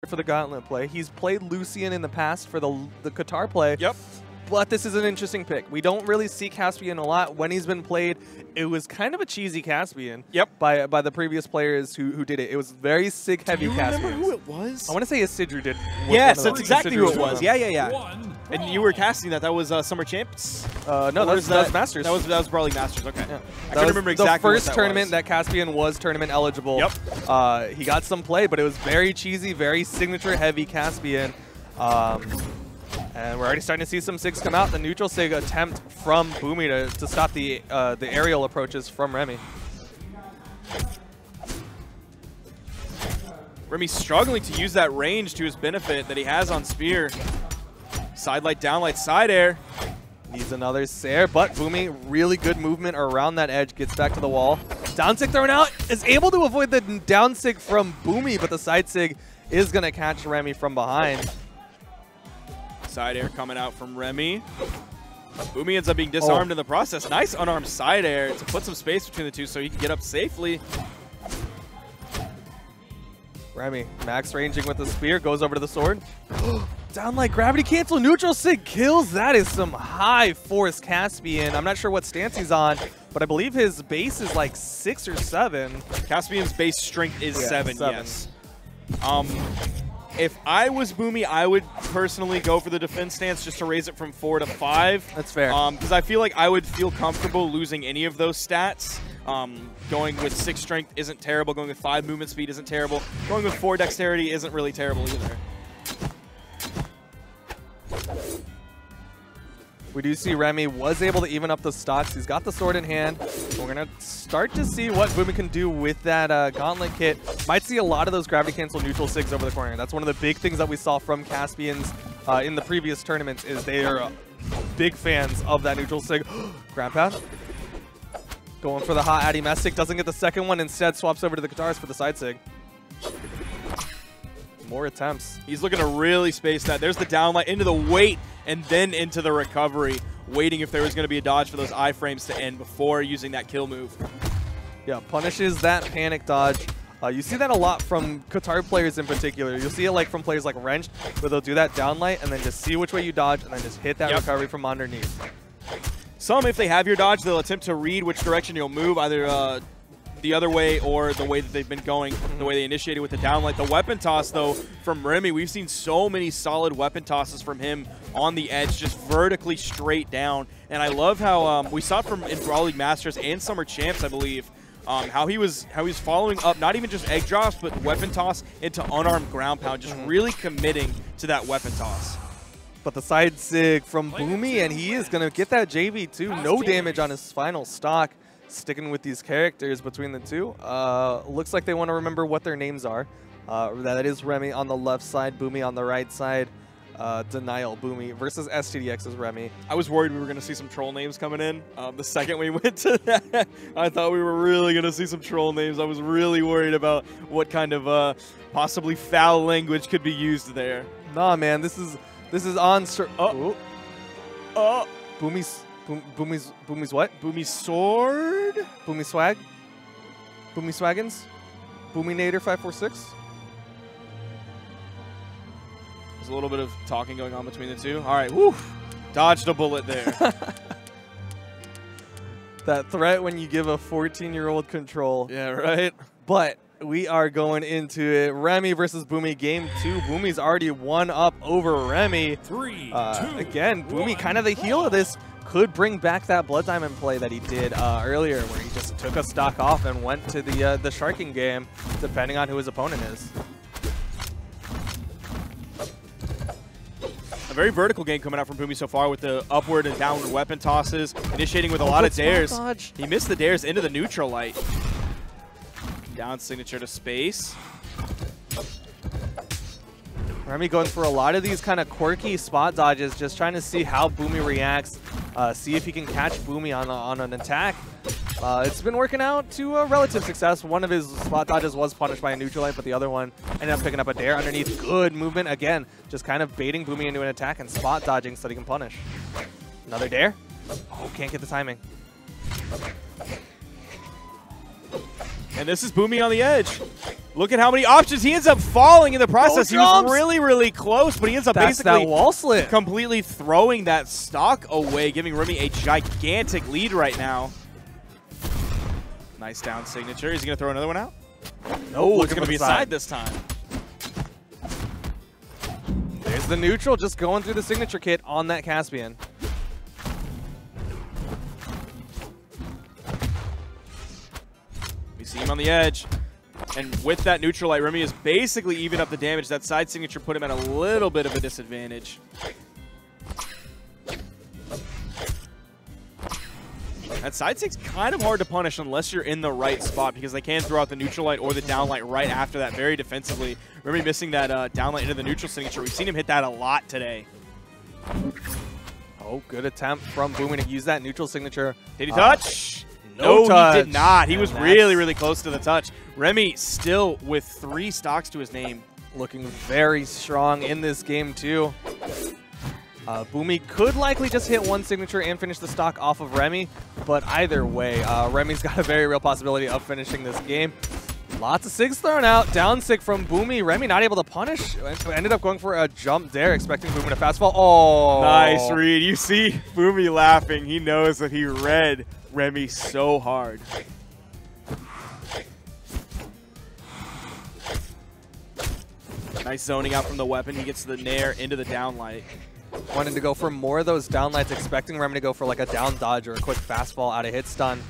for the Gauntlet play. He's played Lucian in the past for the Qatar play. Yep. But this is an interesting pick. We don't really see Caspian a lot. When he's been played, it was kind of a cheesy Caspian. Yep. By the previous players who did it. It was very sig heavy Caspian. Do you remember who it was? I want to say Isidru did. Yes, that's exactly who it was. One. Yeah. And you were casting that. That was Summer Champs? No, that was Masters. That was Brawlhalla Masters. Okay. Yeah. I couldn't remember exactly the first what that tournament was. that Caspian was tournament eligible. Yep. He got some play, but it was very cheesy, very signature heavy Caspian. And we're already starting to see some SIGs come out. The neutral SIG attempt from Boomie to stop the aerial approaches from Remmy. Remy's struggling to use that range to his benefit that he has on Spear. Side light, down light, side air. Needs another Sair, but Boomie, really good movement around that edge, gets back to the wall. Down SIG thrown out, is able to avoid the down SIG from Boomie, but the side SIG is going to catch Remmy from behind. Side air coming out from Remmy. Boomie ends up being disarmed in the process. Nice unarmed side air to put some space between the two so he can get up safely. Remmy, max ranging with the spear, goes over to the sword. Down like gravity cancel, neutral SIG kills. That is some high force Caspian. I'm not sure what stance he's on, but I believe his base is like 6 or 7. Caspian's base strength is 7, yes. If I was Boomie, I would personally go for the defense stance just to raise it from 4 to 5. That's fair. Because I feel like I would feel comfortable losing any of those stats. Going with 6 strength isn't terrible. Going with 5 movement speed isn't terrible. Going with 4 dexterity isn't really terrible either. We do see Remmy was able to even up the stocks. He's got the sword in hand. We're going to start to see what Boomie can do with that Gauntlet kit. Might see a lot of those gravity cancel neutral SIGs over the corner. That's one of the big things that we saw from Caspians in the previous tournaments is they are big fans of that neutral SIG. Grab pad. Going for the hot Addy Mestic. Doesn't get the second one. Instead swaps over to the Katars for the side SIG. More attempts. He's looking to really space that. There's the downlight into the wait and then into the recovery, waiting if there was going to be a dodge for those iframes to end before using that kill move. Yeah, punishes that panic dodge. You see that a lot from Qatar players in particular. You'll see it like from players like Wrenched, where they'll do that downlight and then just see which way you dodge and then just hit that recovery from underneath. Some, if they have your dodge, they'll attempt to read which direction you'll move, either the other way or the way that they've been going, the way they initiated with the downlight. The weapon toss, though, from Remmy, we've seen so many solid weapon tosses from him on the edge, just vertically straight down. And I love how we saw it from in Brawlhalla Masters and Summer Champs, I believe, how he was following up not even just egg drops, but weapon toss into unarmed ground pound, just really committing to that weapon toss. But the side SIG from Boomie, and he is going to get that JV2. No damage on his final stock. Sticking with these characters between the two. Looks like they want to remember what their names are. That is Remmy on the left side, Boomie on the right side. Denial Boomie versus STDX is Remmy. I was worried we were going to see some troll names coming in. The second we went to that, I thought we were really going to see some troll names. I was really worried about what kind of possibly foul language could be used there. Nah, man, this is on. Boomie's what? Boomie's sword? Boomie swag? Boomie swaggins? Boomie Nader 546? There's a little bit of talking going on between the two. All right, woo! Dodged a bullet there. That threat when you give a 14-year-old control. Yeah, right? But we are going into it. Remmy versus Boomie, game 2. Boomie's already one up over Remmy. 3, 2, again, Boomie kind of the heel of this. Could bring back that Blood Diamond play that he did earlier, where he just took a stock off and went to the Sharking game, depending on who his opponent is. A very vertical game coming out from Boomie so far with the upward and downward weapon tosses, initiating with a lot of dares. He missed the dares into the neutral light. Down signature to space. Remmy going for a lot of these kind of quirky spot dodges, just trying to see how Boomie reacts, see if he can catch Boomie on an attack. It's been working out to a relative success. One of his spot dodges was punished by a neutral light, but the other one ended up picking up a dare underneath. Good movement. Again, just kind of baiting Boomie into an attack and spot dodging so that he can punish. Another dare. Oh, can't get the timing. And this is Boomie on the edge. Look at how many options. He ends up falling in the process. He was really, really close, but he ends up basically that wall slip. Completely throwing that stock away, giving Remmy a gigantic lead right now. Nice down signature. Is he going to throw another one out? No, it's going to be a side this time. There's the neutral, just going through the signature kit on that Caspian. We see him on the edge. And with that neutral light, Remmy is basically even up the damage. That side signature put him at a little bit of a disadvantage. That side sig's kind of hard to punish unless you're in the right spot, because they can throw out the neutral light or the down light right after that very defensively. Remmy missing that down light into the neutral signature. We've seen him hit that a lot today. Oh, good attempt from Boomie to use that neutral signature. Did he touch? No touch. He did not. He was really, really close to the touch. Remmy still with 3 stocks to his name. Looking very strong in this game, too. Boomie could likely just hit one signature and finish the stock off of Remmy, but either way, Remmy's got a very real possibility of finishing this game. Lots of SIGs thrown out. Down SIG from Boomie. Remmy not able to punish. Ended up going for a jump there, expecting Boomie to fast fall. Oh! Nice read. You see Boomie laughing. He knows that he read Remmy so hard. Nice zoning out from the weapon. He gets the nair into the downlight. Wanted to go for more of those downlights, expecting Remmy to go for like a down dodge or a quick fastball out of hit stun,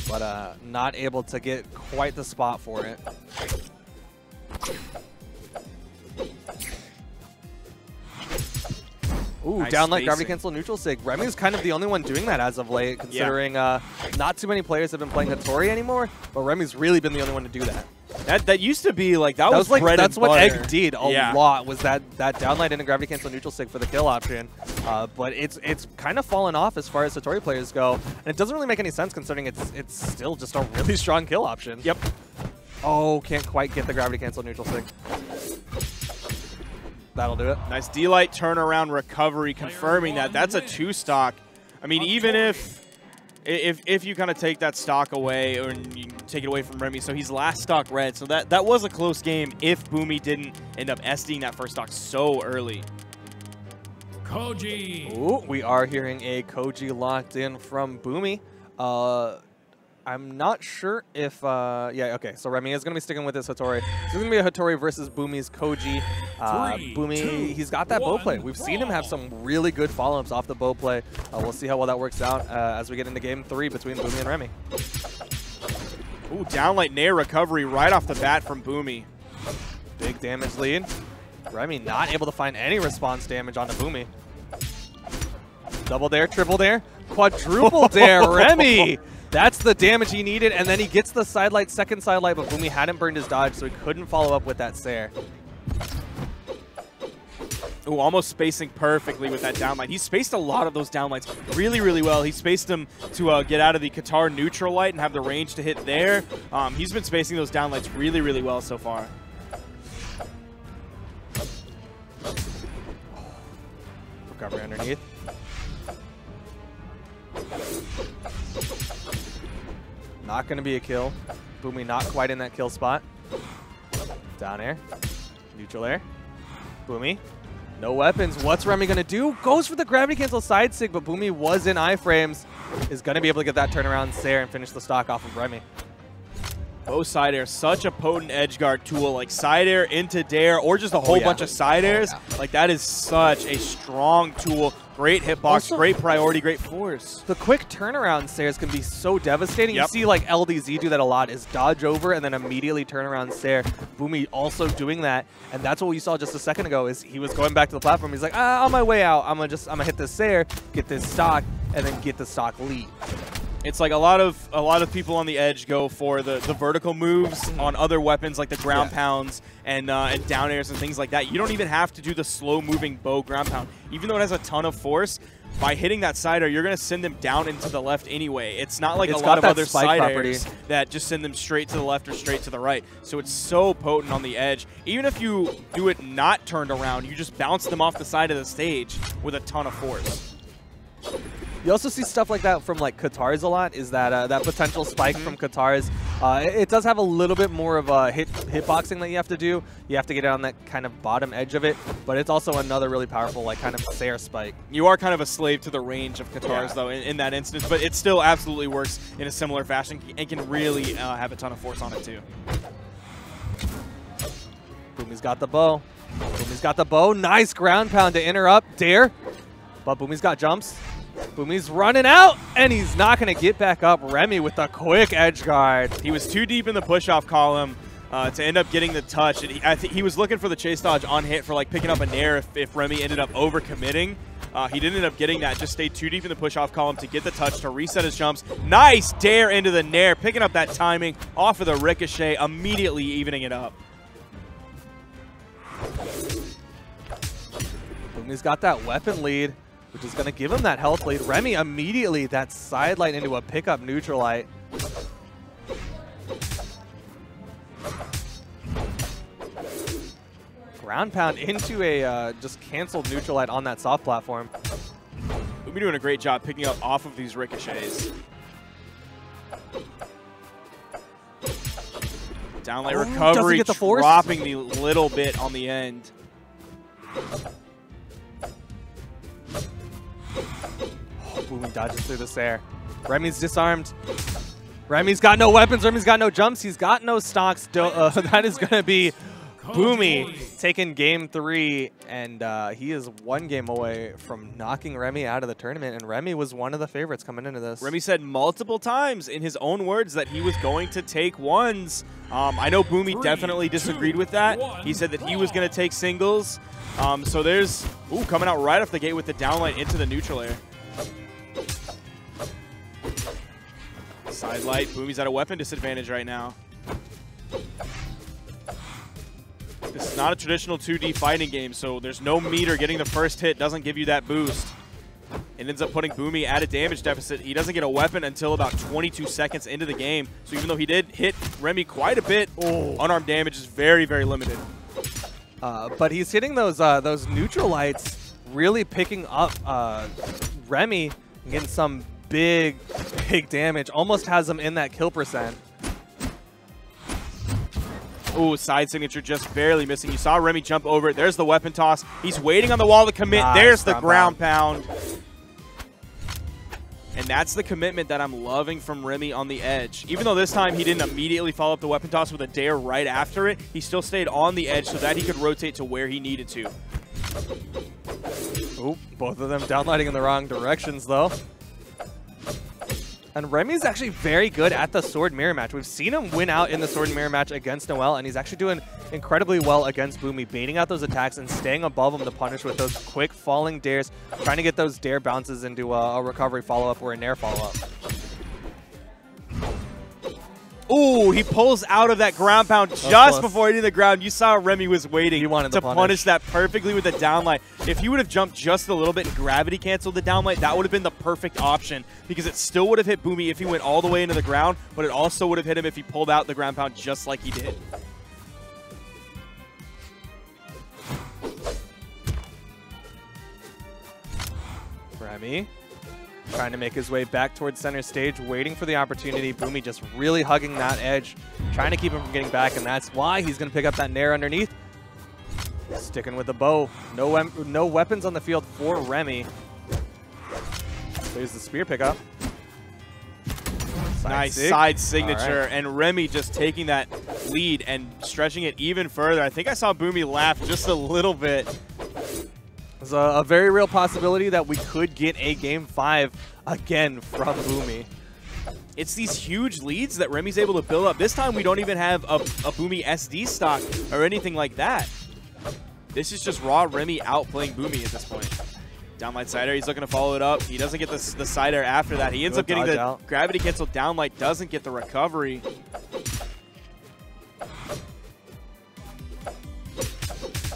but not able to get quite the spot for it. Ooh, nice down light spacing. gravity cancel neutral sig. Remmy's kind of the only one doing that as of late, considering not too many players have been playing Hattori anymore, but Remmy's really been the only one to do that. That used to be like that was like bread that's and what butter. Egg did a lot, was that downlight into gravity cancel neutral sig for the kill option. But it's kind of fallen off as far as Hattori players go, and it doesn't really make any sense considering it's still just a really strong kill option. Yep. Oh, can't quite get the gravity cancel neutral sig. That'll do it. Nice D-light turnaround recovery, confirming that that's a 2 stock. I mean, even if you kind of take that stock away, or you take it away from Remmy, so he's last stock red. So that was a close game if Boomie didn't end up SDing that first stock so early. Koji. Ooh, we are hearing a Koji locked in from Boomie. I'm not sure if, yeah, okay, so Remmy is going to be sticking with this Hattori. This is going to be a Hattori versus Boomie's Koji. Boomie, he's got that bow play. We've seen him have some really good follow-ups off the bow play. We'll see how well that works out as we get into game 3 between Boomie and Remmy. Ooh, downlight nair recovery right off the bat from Boomie. Big damage lead. Remmy not able to find any response damage onto Boomie. Double dare, triple dare, quadruple dare, Remmy! That's the damage he needed, and then he gets the sidelight, second sidelight, but Boomie hadn't burned his dodge, so he couldn't follow up with that Sair. Ooh, almost spacing perfectly with that downlight. He spaced a lot of those downlights really, really well. He spaced them to get out of the Qatar neutral light and have the range to hit there. He's been spacing those downlights really, really well so far. Recovery underneath. Not going to be a kill. Boomie not quite in that kill spot. Down air. Neutral air. Boomie. No weapons. What's Remmy going to do? Goes for the gravity cancel side sig, but Boomie was in iframes. Is going to be able to get that turnaround Sair and finish the stock off of Remmy. Both side air, such a potent edge guard tool, like side air into dare or just a whole bunch of side airs. Like that is such a strong tool. Great hitbox, also, great priority, great force. The quick turnaround Sairs can be so devastating. You see like LDZ do that a lot, is dodge over and then immediately turn around Sair. Boomie also doing that, and that's what we saw just a second ago, is he was going back to the platform. He's like, on my way out, I'm gonna hit this Sair, get this stock, and then get the stock lead. It's like a lot of people on the edge go for the vertical moves on other weapons like the ground pounds and down airs and things like that. You don't even have to do the slow moving bow ground pound. Even though it has a ton of force, by hitting that side air, you're going to send them down into the left anyway. It's not like a lot of other side airs that just send them straight to the left or straight to the right. So it's so potent on the edge. Even if you do it not turned around, you just bounce them off the side of the stage with a ton of force. You also see stuff like that from like Qatar's a lot, is that that potential spike from Qatar's It does have a little bit more of a hitboxing that you have to do. You have to get it on that kind of bottom edge of it, but it's also another really powerful like kind of Sair spike. You are kind of a slave to the range of Katars though in that instance, but it still absolutely works in a similar fashion and can really have a ton of force on it too. Boomie's got the bow. Boomie's got the bow. Nice ground pound to interrupt Dare, but Boomie's got jumps. Boomie's running out, and he's not going to get back up. Remmy with a quick edge guard. He was too deep in the push-off column to end up getting the touch. And I think he was looking for the chase dodge on hit for like picking up a nair if Remmy ended up overcommitting. He didn't end up getting that. Just stayed too deep in the push-off column to get the touch to reset his jumps. Nice Dare into the nair, picking up that timing off of the ricochet, immediately evening it up. Boomie's got that weapon lead, which is going to give him that health lead. Remmy immediately that side light into a pickup neutral light. Ground pound into a just canceled neutral light on that soft platform. We've been doing a great job picking up off of these ricochets. Downlight recovery, get the force. Dropping the little bit on the end. Boomie dodges through this air. Remmy's disarmed. Remmy's got no weapons. Remmy's got no jumps. He's got no stocks. That is going to be Boomie taking game 3, and he is 1 game away from knocking Remmy out of the tournament, and Remmy was one of the favorites coming into this. Remmy said multiple times in his own words that he was going to take ones. I know Boomie definitely disagreed with that. He said that he was going to take singles. So there's, coming out right off the gate with the downlight into the neutral air. Side light, Boomie's at a weapon disadvantage right now. This is not a traditional 2D fighting game, so there's no meter. Getting the first hit doesn't give you that boost. It ends up putting Boomie at a damage deficit. He doesn't get a weapon until about 22 seconds into the game. So even though he did hit Remmy quite a bit, unarmed damage is very, very limited. But he's hitting those neutral lights, really picking up Remmy and getting some big damage. Almost has him in that kill percent. Ooh, side signature just barely missing. You saw Remmy jump over it. There's the weapon toss. He's waiting on the wall to commit. Nice. There's the ground pound. And that's the commitment that I'm loving from Remmy on the edge. Even though this time he didn't immediately follow up the weapon toss with a dare right after it, he still stayed on the edge so that he could rotate to where he needed to. Ooh, both of them downlighting in the wrong directions, though. And Remmy's actually very good at the sword mirror match. We've seen him win out in the sword mirror match against Noel, and he's actually doing incredibly well against Boomie, baiting out those attacks and staying above him to punish with those quick falling dares, trying to get those dare bounces into a recovery follow-up or a nair follow-up. Ooh, he pulls out of that ground pound just before hitting the ground. You saw Remmy was waiting to punish that perfectly with the downlight. If he would have jumped just a little bit and gravity canceled the downlight, that would have been the perfect option because it still would have hit Boomie if he went all the way into the ground, but it also would have hit him if he pulled out the ground pound just like he did. Remmy trying to make his way back towards center stage, waiting for the opportunity. Boomie just really hugging that edge, trying to keep him from getting back, and that's why he's going to pick up that nair underneath. Sticking with the bow. No weapons on the field for Remmy. There's the spear pickup. Nice side signature, and Remmy just taking that lead and stretching it even further. I think I saw Boomie laugh just a little bit. There's a very real possibility that we could get a Game 5 again from Boomie. It's these huge leads that Remmy's able to build up. This time we don't even have a Boomie SD stock or anything like that. This is just raw Remmy outplaying Boomie at this point. Downlight side air, he's looking to follow it up. He doesn't get the side air after that. He ends up getting the gravity cancel downlight, doesn't get the recovery.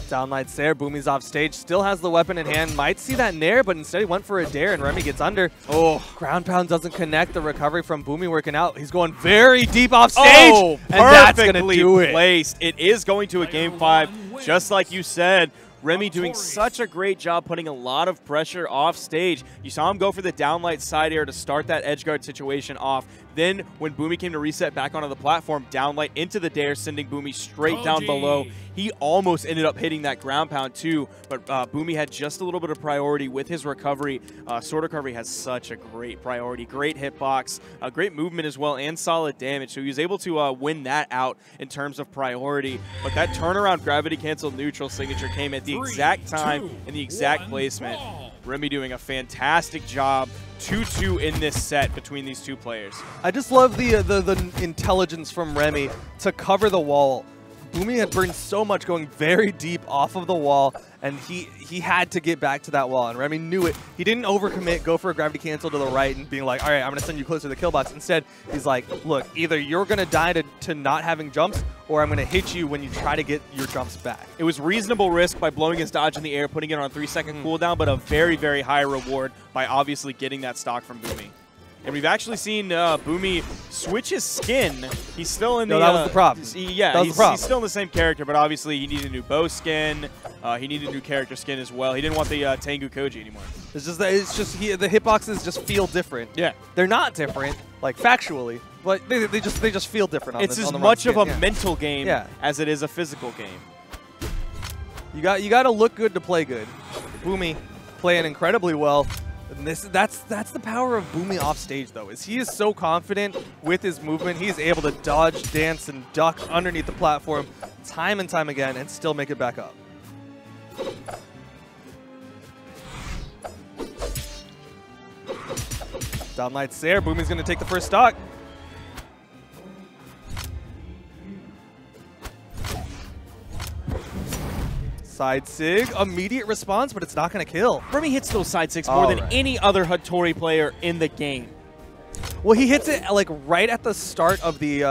Downlight Sair, Boomie's off stage, still has the weapon in hand, might see that nair, but instead he went for a dare and Remmy gets under. Oh, ground pound doesn't connect, the recovery from Boomie working out. He's going very deep off stage, and that's going to do it. Placed. It is going to a Game 5, just like you said. Remmy doing such a great job putting a lot of pressure off stage. You saw him go for the downlight side air to start that edge guard situation off. Then when Boomie came to reset back onto the platform, down light into the dare, sending Boomie straight down below. He almost ended up hitting that ground pound too, but Boomie had just a little bit of priority with his recovery. Sword recovery has such a great priority, great hitbox, great movement as well, and solid damage. So he was able to win that out in terms of priority. But that turnaround gravity cancel neutral signature came at the exact time and the exact placement. Remmy doing a fantastic job. 2-2 in this set between these two players. I just love the intelligence from Remmy to cover the wall. Boomie had burned so much going very deep off of the wall, and he had to get back to that wall, and Remmy knew it. He didn't overcommit, go for a gravity cancel to the right and being like, all right, I'm going to send you closer to the kill box. Instead, he's like, look, either you're going to die to not having jumps, or I'm going to hit you when you try to get your jumps back. It was reasonable risk by blowing his dodge in the air, putting it on a 3-second cooldown, but a very, very high reward by obviously getting that stock from Boomie. And we've actually seen Boomie switch his skin. He's still in the... No, that was the problem. Yeah, he's still in the same character, but obviously he needed a new bow skin. He needed a new character skin as well. He didn't want the Tengu Koji anymore. It's just that the hitboxes just feel different. Yeah. They're not different, like factually, but they just feel different on it's the, as on the much of a skin. mental game as it is a physical game. You got to look good to play good. Boomie playing incredibly well. And that's the power of Boomie off stage, though, is he is so confident with his movement. He's able to dodge, dance, and duck underneath the platform time and time again and still make it back up. Downlight's there. Boomie's going to take the first stock. Side sig, immediate response, but it's not going to kill. Remmy hits those side sigs more than any other Hattori player in the game. Well, he hits it like right at the start of the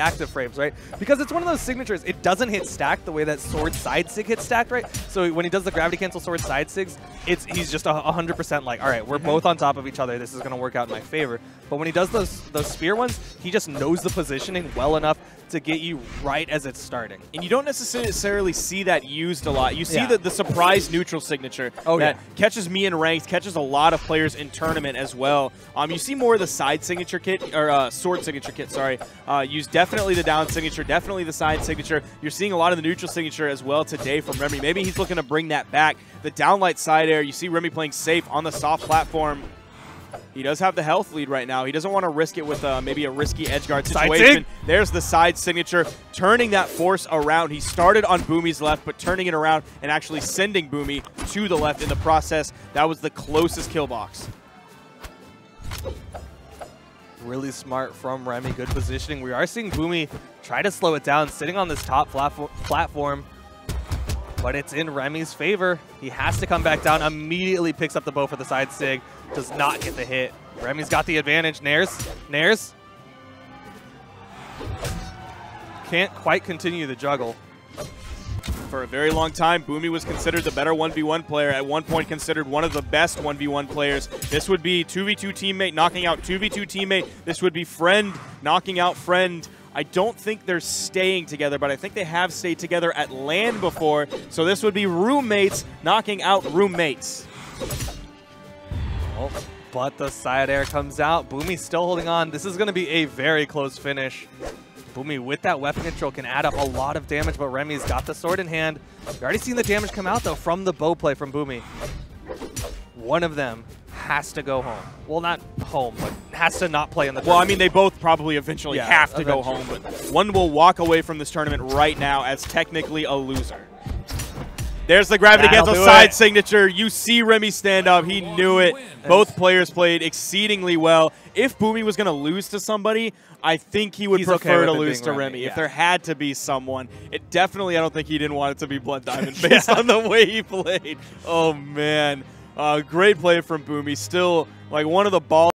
active frames, right? Because it's one of those signatures. It doesn't hit stacked the way that sword side sig hits stacked, right? So when he does the gravity cancel sword side sigs, he's just 100% like, all right, we're both on top of each other. This is going to work out in my favor. But when he does those spear ones, he just knows the positioning well enough to get you right as it's starting. And you don't necessarily see that used a lot. You see the surprise neutral signature that catches me in ranks, catches a lot of players in tournament as well. You see more of the side signature kit, or sword signature kit, sorry. Use definitely the down signature, definitely the side signature. You're seeing a lot of the neutral signature as well today from Remmy. Maybe he's looking to bring that back. The downlight side air, you see Remmy playing safe on the soft platform. He does have the health lead right now. He doesn't want to risk it with maybe a risky edge guard situation. There's the side signature, turning that force around. He started on Boomie's left, but turning it around and actually sending Boomie to the left in the process. That was the closest kill box. Really smart from Remmy. Good positioning. We are seeing Boomie try to slow it down, sitting on this top platform. But it's in Remy's favor. He has to come back down, immediately picks up the bow for the side sig, does not get the hit. Remy's got the advantage. Nares. Can't quite continue the juggle. For a very long time, Boomie was considered the better 1v1 player, at one point considered one of the best 1v1 players. This would be 2v2 teammate knocking out 2v2 teammate. This would be friend knocking out friend. I don't think they're staying together, but I think they have stayed together at LAN before. So this would be roommates knocking out roommates. Oh, but the side air comes out. Boomie's still holding on. This is going to be a very close finish. Boomie with that weapon control can add up a lot of damage, but Remy's got the sword in hand. You've already seen the damage come out, though, from the bow play from Boomie. One of them has to go home. Well, not home, but has to not play in the tournament. Well, I mean, they both probably eventually have to go home, but one will walk away from this tournament right now as technically a loser. There's the gravity cancel side signature. You see Remmy stand up. He knew it. Both players played exceedingly well. If Boomie was going to lose to somebody, I think he would prefer to lose to Remmy. If there had to be someone, it definitely, I don't think he didn't want it to be Blood Diamond based on the way he played. Oh, man. Great play from Boomie. Still, like, one of the balls.